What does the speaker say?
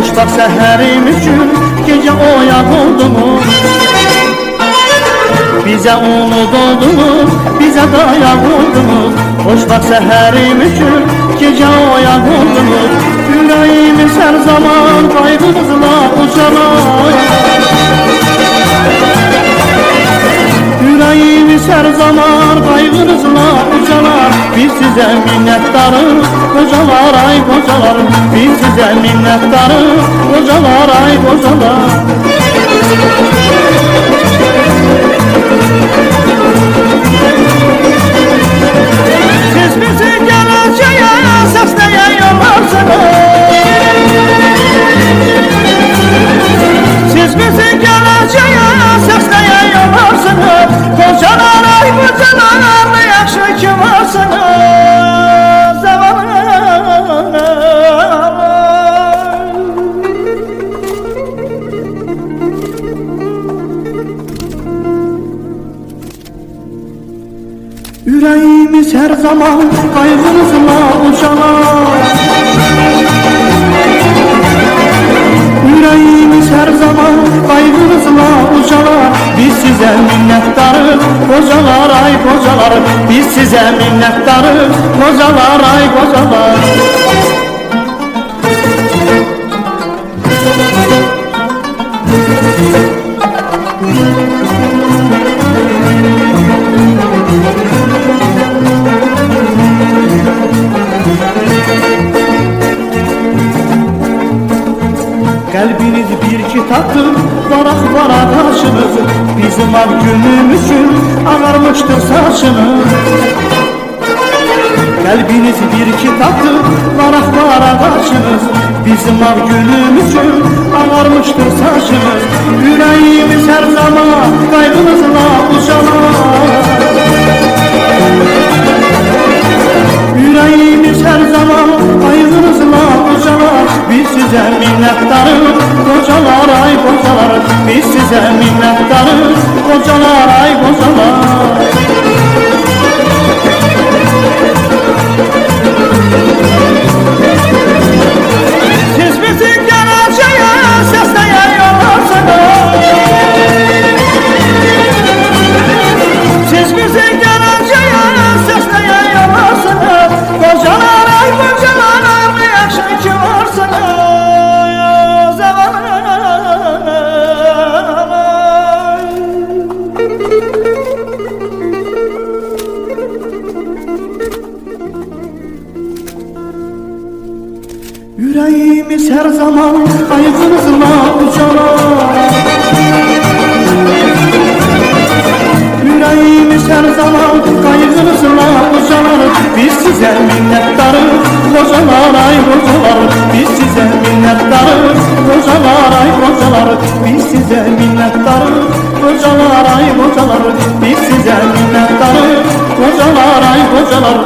Xoşbaxt səhərim üçün gecə oyaq oldunuz. Bizə unut oldunuz, bizə dayaq oldunuz. Xoşbaxt səhərim üçün gecə oyaq oldunuz. Ürəyimiz hər zaman qayğınızla ucalar. Yüreğimiz her zaman kaygınızla ucalar. Biz size minnettarız kocalar ay kocalar. Biz size minnettarız kocalar ay kocalar. Siz bizi geleceğe sesleye yollarsınız. Siz bizi geleceğe sesleye yollarsınız. Kocalar ay kocalar ne yaxşı ki varsınız. Yüreğimiz her zaman kaygınızla ucalar. Yüreğimiz her zaman kaygınızla ucalar. Biz size minnettarız kocalar ay kocalar. Biz size minnettarız kocalar ay kocalar. Kalbiniz bir kitaptır, varak varak açınız. Bizim av günüm için ağarmıştır saçınız. Kalbiniz bir kitaptır, varak varak açınız. Bizim av günüm için ağarmıştır saçınız. Yüreğimiz her zaman kaygınızla ucalar. Yüreğimiz her zaman kaygınızla ucalar. Biz size minnettarız kocalar ay kocalar. Biz size minnettarız kocalar ay kocalar. Siz bizi geleceğe sesleye yollarsınız. Siz bizi geleceğe sesleye yollarsınız. Kocalar ay kocalar ne yaxşı ki varsınız. Yüreğimiz her zaman kaygınızla ucalar. Yüreğimiz her zaman kaygınızla ucalar. Biz size minnettarız kocalar ay kocalar. Biz size minnettarız kocalar ay kocalar. Biz size minnettarız kocalar ay kocalar. Biz size minnettarız kocalar ay kocalar.